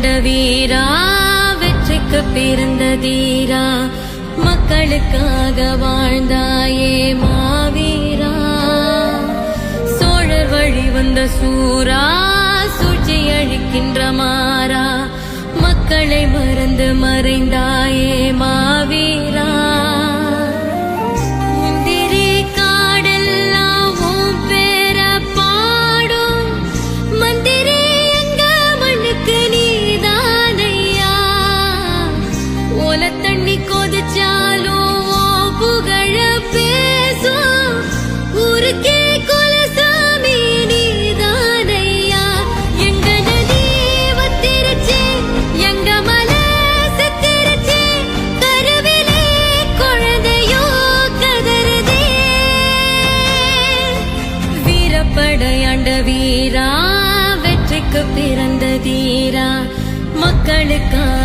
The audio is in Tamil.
ஆண்ட வீரா, வெற்றிக்கு பிறந்த தீரா, மக்களுக்காக வாழ்ந்தாயே மாவீரா. சோழர் வழி வந்த சூரா, சூழ்ச்சி அழிக்கின்ற மாறா, மக்களை மறந்து மறைந்தாயே மாவீரா. படையாண்ட வீரா, வெற்றிக்கு பிறந்த தீரா, மக்களுக்காக